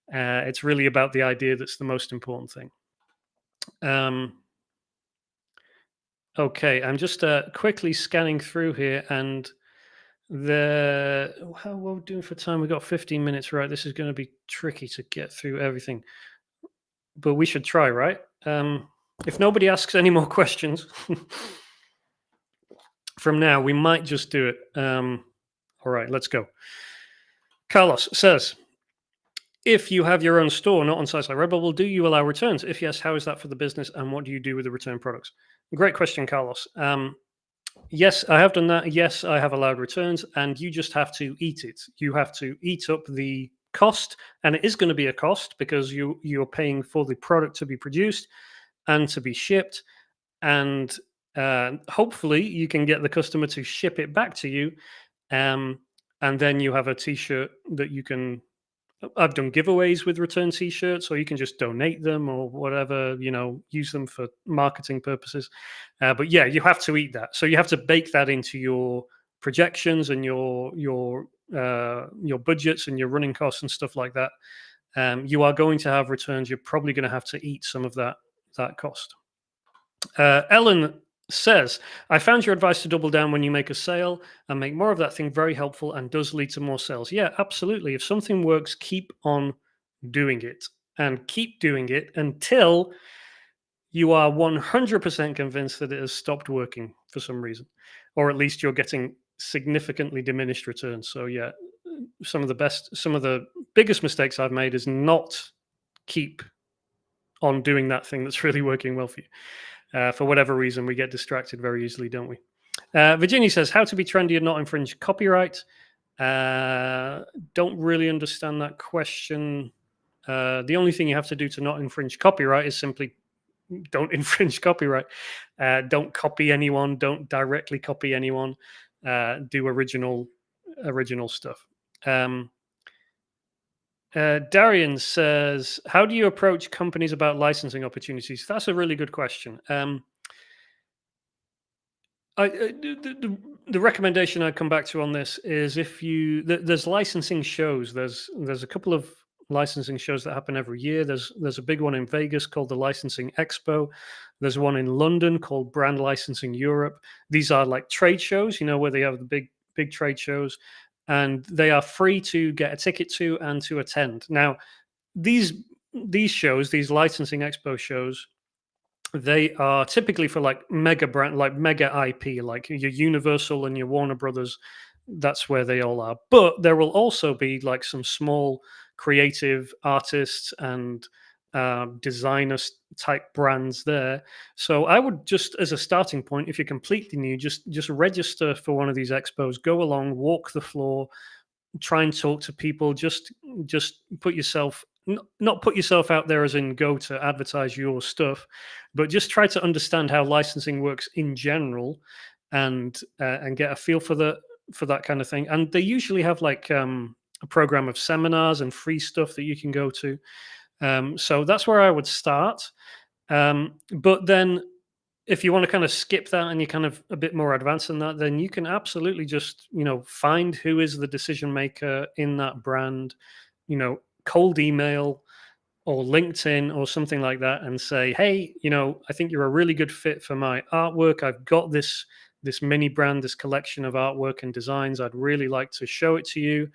It's really about the idea that's the most important thing. Um, okay, I'm just quickly scanning through here, and how what we doing for time? We got 15 minutes, right? This is going to be tricky to get through everything, but we should try, right? If nobody asks any more questions from now, we might just do it. All right, let's go. Carlos says, if you have your own store, not on sites like Redbubble, do you allow returns? If yes, how is that for the business, and what do you do with the return products? Great question, Carlos. Yes, I have done that. Yes, I have allowed returns, and you just have to eat it. You have to eat up the cost, and it is going to be a cost because you're paying for the product to be produced and to be shipped, and hopefully you can get the customer to ship it back to you, and then you have a T-shirt that you can. I've done giveaways with return T-shirts, or you can just donate them or whatever. Use them for marketing purposes. But yeah, you have to eat that. So you have to bake that into your projections and your budgets and your running costs and stuff like that. You are going to have returns. You're probably going to have to eat some of that cost. Ellen says, I found your advice to double down when you make a sale and make more of that thing very helpful and does lead to more sales. Yeah, absolutely. If something works, keep on doing it and keep doing it until you are 100% convinced that it has stopped working for some reason, or at least you're getting significantly diminished returns. So yeah, some of the biggest mistakes I've made is not keep on doing that thing that's really working well for you. For whatever reason, we get distracted very easily, don't we? Virginia says, how to be trendy and not infringe copyright. Don't really understand that question. The only thing you have to do to not infringe copyright is simply don't infringe copyright. Don't copy anyone. Don't directly copy anyone. Do original stuff. Darian says, how do you approach companies about licensing opportunities? That's a really good question. The recommendation I'd come back to on this is there's licensing shows. There's a couple of licensing shows that happen every year. There's a big one in Vegas called the Licensing Expo. There's one in London called Brand Licensing Europe. These are like trade shows, where they have the big trade shows, and they are free to get a ticket to and to attend. Now, these shows, these Licensing Expo shows, they are typically for like mega brand, like mega IP, like your Universal and your Warner Brothers. That's where they all are. But there will also be like some small creative artists and designers type brands there. So I would just, as a starting point, if you're completely new, just register for one of these expos. Go along, walk the floor, try and talk to people. Just put yourself, not put yourself out there as in go to advertise your stuff, but just try to understand how licensing works in general, and get a feel for that kind of thing. And they usually have like a program of seminars and free stuff that you can go to. So that's where I would start. But then if you want to kind of skip that and you're kind of a bit more advanced than that, then you can absolutely just, find who is the decision maker in that brand, cold email or LinkedIn or something like that and say, hey, I think you're a really good fit for my artwork. I've got this mini brand, this collection of artwork and designs. I'd really like to show it to you.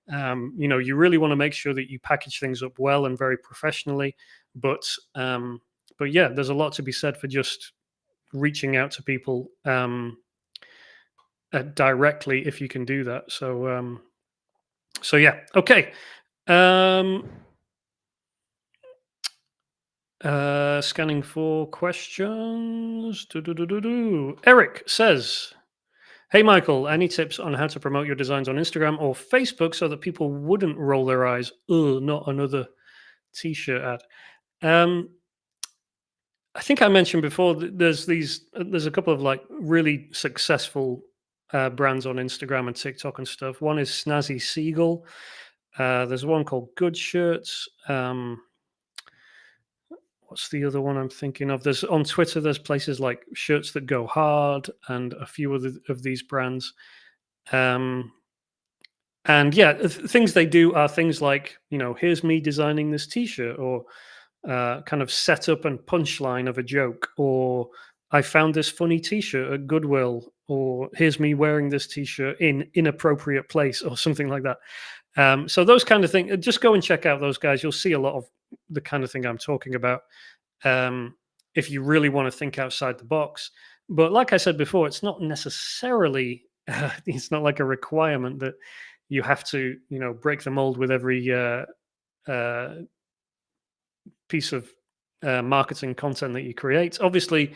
You really want to make sure that you package things up well and very professionally. But yeah, there's a lot to be said for just reaching out to people directly if you can do that. So yeah, okay. Scanning for questions. Eric says, hey Michael, any tips on how to promote your designs on Instagram or Facebook so that people wouldn't roll their eyes? Not another t-shirt ad. I think I mentioned before that there's a couple of like really successful brands on Instagram and TikTok and stuff. One is Snazzy Seagull. There's one called Good Shirts. What's the other one I'm thinking of? There's on Twitter. There's places like Shirts That Go Hard and a few other of these brands. Um, and yeah, things they do are things like, here's me designing this T-shirt, or kind of setup and punchline of a joke, or I found this funny T-shirt at Goodwill, or here's me wearing this T-shirt in inappropriate place, or something like that. So those kind of things, just go and check out those guys. You'll see a lot of the kind of thing I'm talking about. Um, if you really want to think outside the box. But like I said before, it's not necessarily, it's not like a requirement that you have to, break the mold with every uh, piece of marketing content that you create. Obviously,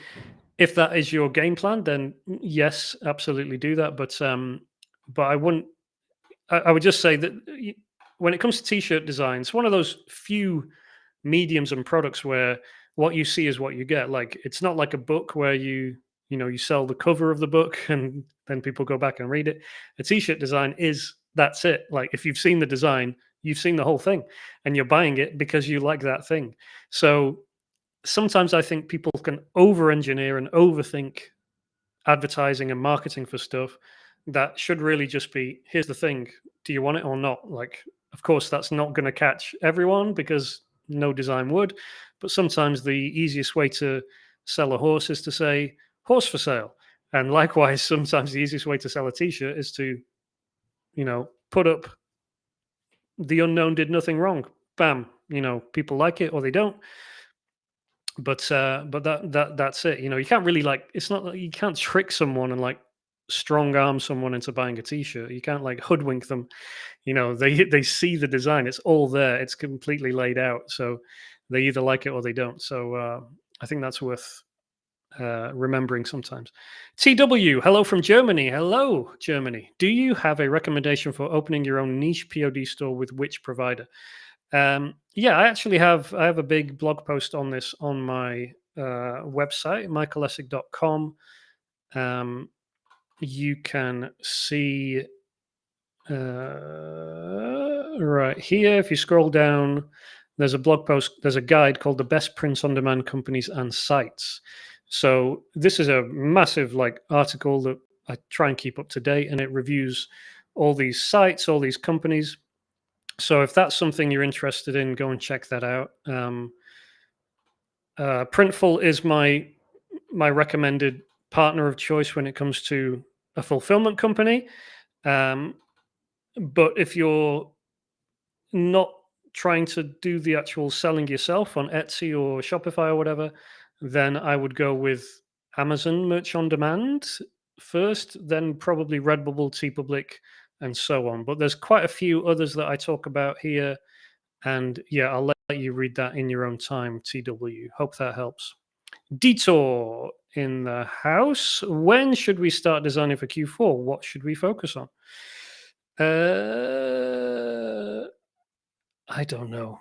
if that is your game plan, then yes, absolutely do that. But I wouldn't. I would just say that when it comes to t-shirt design, it's one of those few mediums and products where what you see is what you get. Like, it's not like a book where you sell the cover of the book and then people go back and read it. A t-shirt design is that's it. Like, if you've seen the design, you've seen the whole thing, and you're buying it because you like that thing. So sometimes I think people can over engineer and overthink advertising and marketing for stuff that should really just be, here's the thing, do you want it or not? Like, of course that's not going to catch everyone, because no design would, but sometimes the easiest way to sell a horse is to say horse for sale. And likewise, sometimes the easiest way to sell a t-shirt is to put up the unknown did nothing wrong. Bam, people like it or they don't. But that's it. You can't really, like, it's not like you can't trick someone and like strong arm someone into buying a t-shirt. You can't like hoodwink them. They see the design, it's all there, it's completely laid out, so they either like it or they don't. So I think that's worth remembering sometimes. TW, hello from Germany. Hello, Germany. Do you have a recommendation for opening your own niche POD store with which provider? Yeah, I have a big blog post on this on my website, michaelessick.com. You can see right here, if you scroll down, there's a blog post, there's a guide called The Best Prints on Demand Companies and Sites. So this is a massive like article that I try and keep up to date, and it reviews all these sites, all these companies. So if that's something you're interested in, go and check that out. Printful is my recommended partner of choice when it comes to a fulfillment company. But if you're not trying to do the actual selling yourself on Etsy or Shopify or whatever, then I would go with Amazon Merch on Demand first, then probably Redbubble, TeePublic, and so on. But there's quite a few others that I talk about here. And yeah, I'll let you read that in your own time, TW. Hope that helps. Detour in the house. When should we start designing for Q4? What should we focus on? I don't know.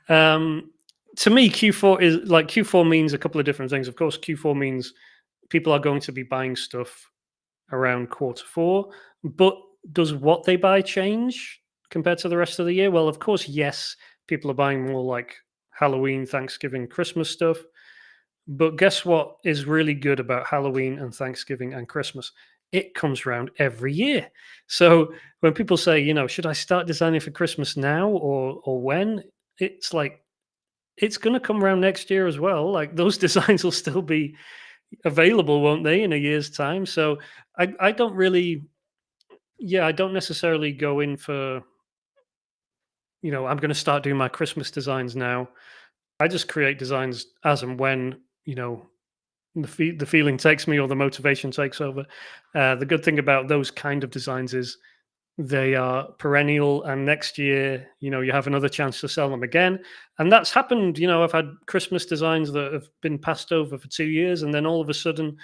um, to me, Q4 means a couple of different things. Of course, Q4 means people are going to be buying stuff around quarter four, but does what they buy change compared to the rest of the year? Well, of course, yes, people are buying more like Halloween, Thanksgiving, Christmas stuff. But guess what is really good about Halloween and Thanksgiving and Christmas? It comes around every year. So when people say, should I start designing for Christmas now or when? It's like, it's going to come around next year as well. Like, those designs will still be available, won't they, in a year's time? So I don't really, yeah, I don't necessarily go in for, I'm going to start doing my Christmas designs now. I just create designs as and when, the feeling takes me or the motivation takes over. The good thing about those kind of designs is they are perennial, and next year, you have another chance to sell them again. And that's happened. I've had Christmas designs that have been passed over for 2 years, and then all of a sudden,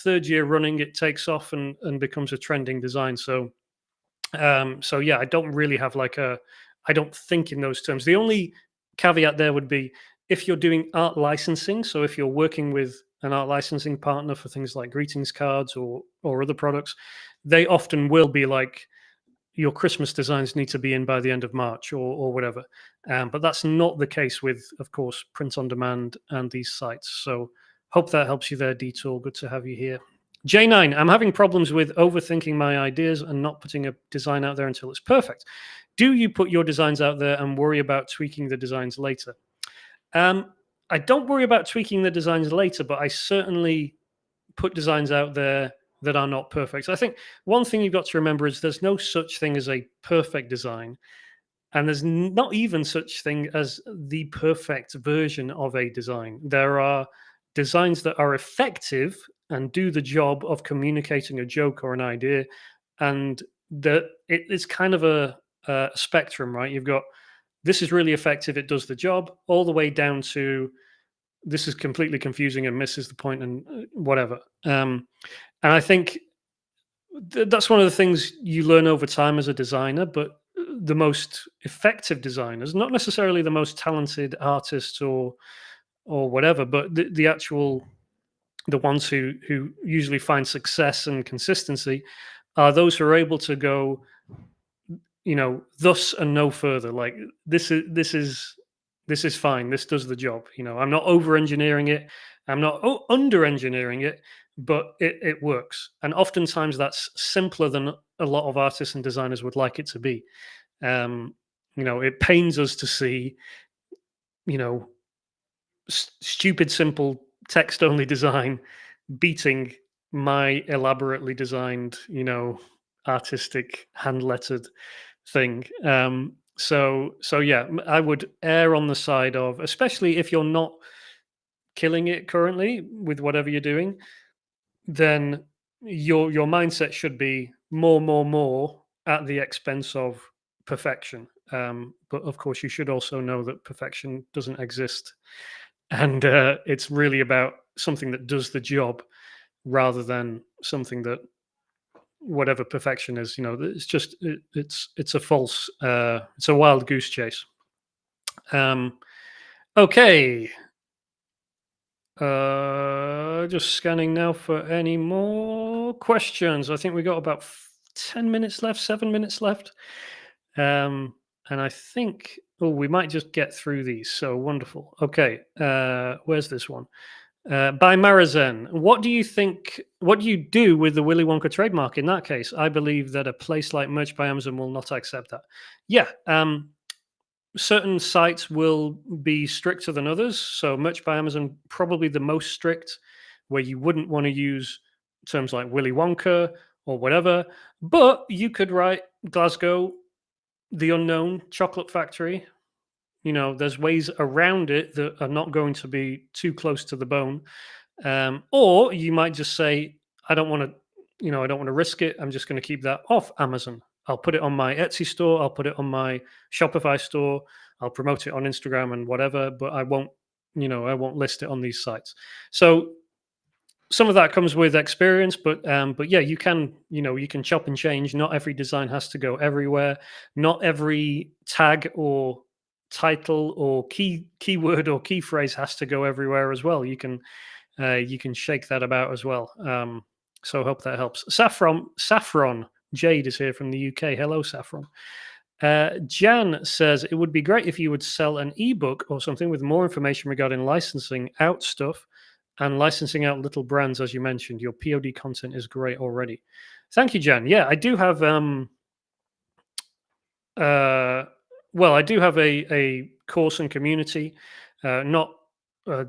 third year running, it takes off and becomes a trending design. So yeah, I don't really have I don't think in those terms. The only caveat there would be if you're doing art licensing. So if you're working with an art licensing partner for things like greetings cards or other products, they often will be like, your Christmas designs need to be in by the end of March or whatever. But that's not the case with, of course, print on demand and these sites. So hope that helps you there, Detour. Good to have you here. J9, I'm having problems with overthinking my ideas and not putting a design out there until it's perfect. Do you put your designs out there and worry about tweaking the designs later? Um, I don't worry about tweaking the designs later, but I certainly put designs out there that are not perfect. I think one thing you've got to remember is there's no such thing as a perfect design, and there's not even such thing as the perfect version of a design. There are designs that are effective and do the job of communicating a joke or an idea, and it's kind of a spectrum, right? You've got this is really effective, it does the job, all the way down to this is completely confusing and misses the point and whatever. And I think that's one of the things you learn over time as a designer. But the most effective designers, not necessarily the most talented artists or whatever, but the actual the ones who usually find success and consistency are those who are able to go, thus and no further. Like this is fine. This does the job. I'm not over engineering it. I'm not under engineering it, but it works. And oftentimes that's simpler than a lot of artists and designers would like it to be. It pains us to see, you know, stupid, simple text only design beating my elaborately designed, artistic hand lettered thing. So yeah, I would err on the side of, especially if you're not killing it currently with whatever you're doing, then your mindset should be more, more, more at the expense of perfection. But of course, you should also know that perfection doesn't exist, and it's really about something that does the job rather than something that whatever perfection is. It's just it's a false, it's a wild goose chase. Okay. Just scanning now for any more questions. I think we got about 10 minutes left, 7 minutes left. And I think, we might just get through these. So wonderful. Okay. Where's this one? By Marazen, what do you think? What do you do with the Willy Wonka trademark in that case? I believe that a place like Merch by Amazon will not accept that. Yeah. Certain sites will be stricter than others. So Merch by Amazon, probably the most strict, where you wouldn't want to use terms like Willy Wonka or whatever. But you could write Glasgow, the unknown, chocolate factory. There's ways around it that are not going to be too close to the bone. Or you might just say, I don't want to risk it. I'm just going to keep that off Amazon. I'll put it on my Etsy store. I'll put it on my Shopify store. I'll promote it on Instagram and whatever, but I won't list it on these sites. So some of that comes with experience, but yeah, you can chop and change. Not every design has to go everywhere. Not every tag or title or keyword or key phrase has to go everywhere as well. You can shake that about as well. So I hope that helps. Saffron Jade is here from the UK. Hello, Saffron. Jan says it would be great if you would sell an ebook or something with more information regarding licensing out stuff and licensing out little brands, as you mentioned. Your POD content is great already. Thank you, Jan. Yeah, I do have I do have a course and community. Not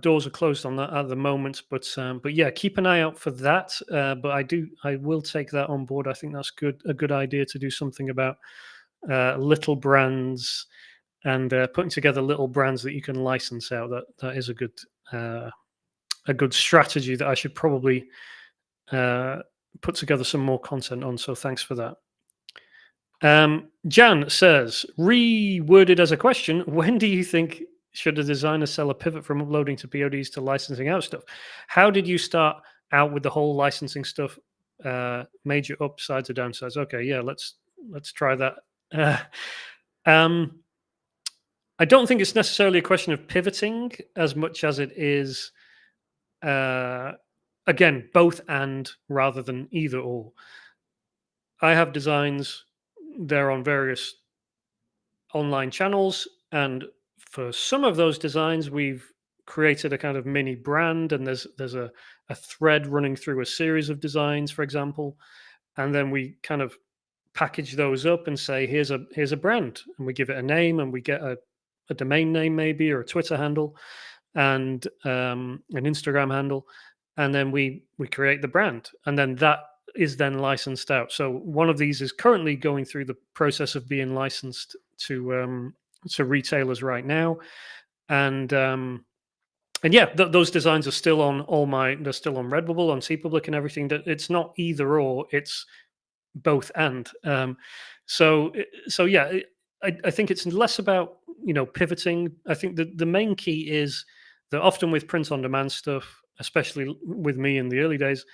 doors are closed on that at the moment, but yeah, keep an eye out for that. But I will take that on board. I think that's a good idea to do something about little brands and putting together little brands that you can license out. That is a good strategy that I should probably put together some more content on. So thanks for that. Jan says, reworded as a question, when do you think should a designer sell a pivot from uploading to PODs to licensing out stuff? How did you start out with the whole licensing stuff? Major upsides or downsides? Okay, yeah, let's try that. I don't think it's necessarily a question of pivoting as much as it is, again, both and rather than either or. I have designs they're on various online channels, and for some of those designs, we've created a kind of mini brand, and there's a thread running through a series of designs, for example, and then we kind of package those up and say, here's a brand, and we give it a name, and we get a domain name maybe, or a Twitter handle, and an Instagram handle, and then we create the brand, and then that is then licensed out. So one of these is currently going through the process of being licensed to retailers right now, and yeah, those designs are still on they're still on Redbubble, on TeePublic, and everything. That it's not either or, it's both and. So yeah, I think it's less about pivoting. I think the main key is that often with print on demand stuff, especially with me in the early days,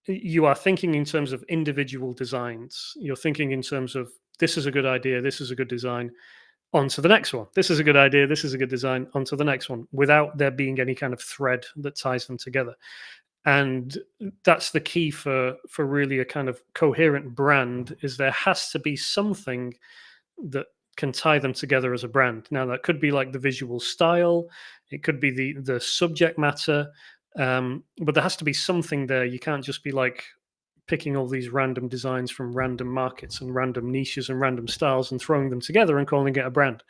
you are thinking in terms of individual designs. You're thinking in terms of, this is a good idea, this is a good design, on to the next one. This is a good idea, this is a good design, on to the next one, without there being any kind of thread that ties them together. And that's the key for really a kind of coherent brand, is there has to be something that can tie them together as a brand. Now that could be like the visual style, it could be the subject matter, but there has to be something there. You can't just be like picking all these random designs from random markets and random niches and random styles and throwing them together and calling it a brand.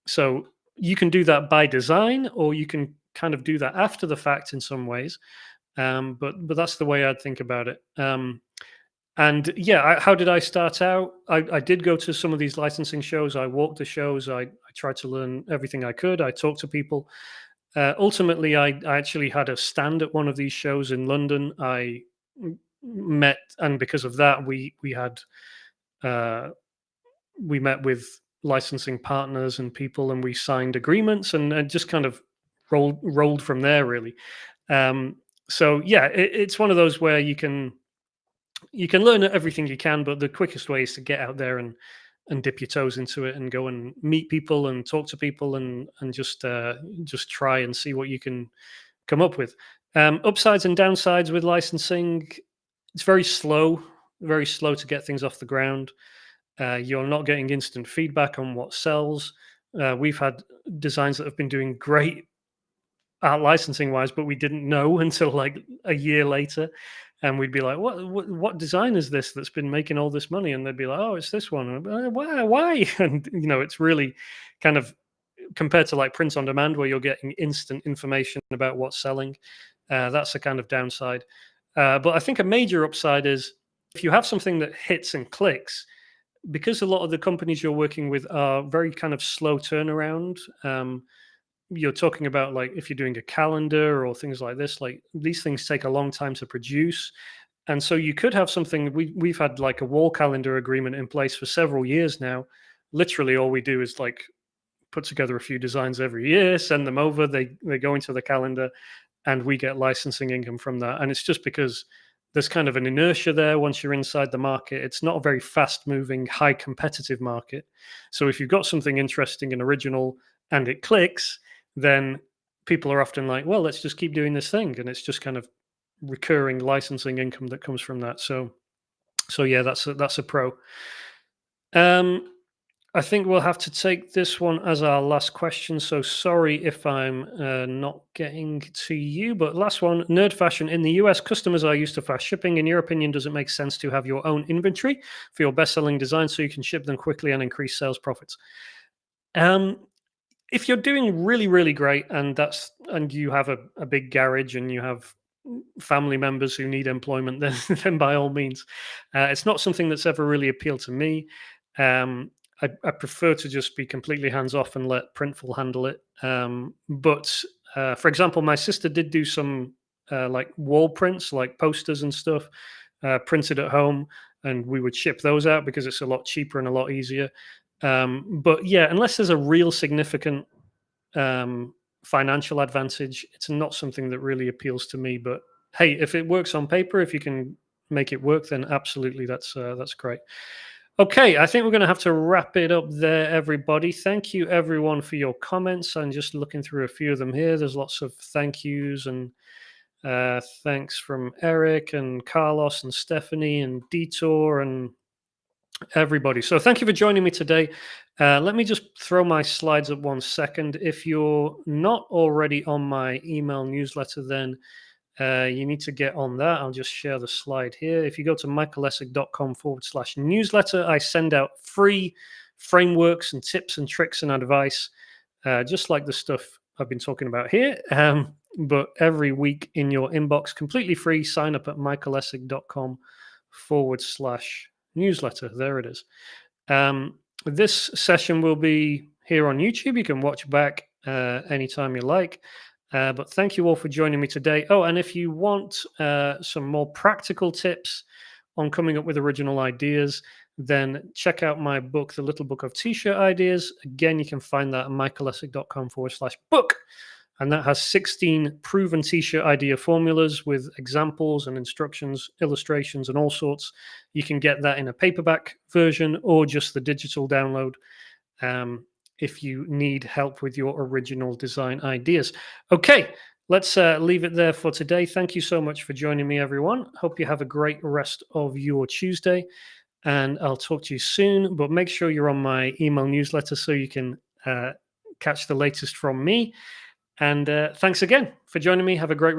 So you can do that by design, or you can kind of do that after the fact in some ways. But that's the way I'd think about it. And yeah, how did I start out? I did go to some of these licensing shows. I walked the shows. I tried to learn everything I could. I talked to people. Ultimately, I actually had a stand at one of these shows in London. I met, and because of that, uh, we met with licensing partners and people, and we signed agreements, and just kind of rolled from there, really. So yeah, it's one of those where you can learn everything you can, but the quickest way is to get out there and dip your toes into it and go and meet people and talk to people, and just try and see what you can come up with. Upsides and downsides with licensing: it's very slow to get things off the ground. You're not getting instant feedback on what sells. We've had designs that have been doing great licensing wise, but we didn't know until like a year later, and we'd be like, what design is this that's been making all this money?" And they'd be like, "Oh, it's this one." And why?" And it's really kind of, compared to like print on demand, where you're getting instant information about what's selling. That's a kind of downside. But I think a major upside is, if you have something that hits and clicks, because a lot of the companies you're working with are very kind of slow turnaround. You're talking about, like, if you're doing a calendar or things like this, like these things take a long time to produce. And so you could have something, we've had like a wall calendar agreement in place for several years now. Literally all we do is like put together a few designs every year, send them over, they go into the calendar, and we get licensing income from that. And it's just because there's kind of an inertia there once you're inside the market. It's not a very fast moving, high competitive market. So if you've got something interesting and original and it clicks, then people are often like, well, let's just keep doing this thing. And it's just kind of recurring licensing income that comes from that. So yeah, that's a pro. Um, I think we'll have to take this one as our last question. So sorry if I'm not getting to you, but last one: nerd fashion. In the US, customers are used to fast shipping. In your opinion, does it make sense to have your own inventory for your best-selling designs so you can ship them quickly and increase sales profits? Um, if you're doing really, really great, and you have a big garage and you have family members who need employment, then then by all means. It's not something that's ever really appealed to me. I prefer to just be completely hands off and let Printful handle it. But for example, my sister did do some like wall prints, like posters and stuff, printed at home, and we would ship those out because it's a lot cheaper and a lot easier. But yeah, unless there's a real significant um, financial advantage, it's not something that really appeals to me. But hey, if it works on paper, if you can make it work, then absolutely, that's great. Okay, I think we're going to have to wrap it up there, everybody. Thank you, everyone, for your comments. I'm just looking through a few of them here. There's lots of thank yous and thanks from Eric and Carlos and Stephanie and Detour and everybody. So thank you for joining me today. Let me just throw my slides up 1 second. If you're not already on my email newsletter, then you need to get on that. I'll just share the slide here. If you go to michaelessick.com/newsletter, I send out free frameworks and tips and tricks and advice, just like the stuff I've been talking about here. But every week in your inbox, completely free. Sign up at michaelessick.com/newsletter. There it is. This session will be here on YouTube. You can watch back anytime you like. But thank you all for joining me today. Oh, and if you want some more practical tips on coming up with original ideas, then check out my book, The Little Book of T-shirt Ideas. Again, you can find that at michaelessick.com/book. And that has 16 proven t-shirt idea formulas with examples and instructions, illustrations, and all sorts. You can get that in a paperback version or just the digital download if you need help with your original design ideas. Okay, let's leave it there for today. Thank you so much for joining me, everyone. Hope you have a great rest of your Tuesday, and I'll talk to you soon. But make sure you're on my email newsletter so you can catch the latest from me. And thanks again for joining me. Have a great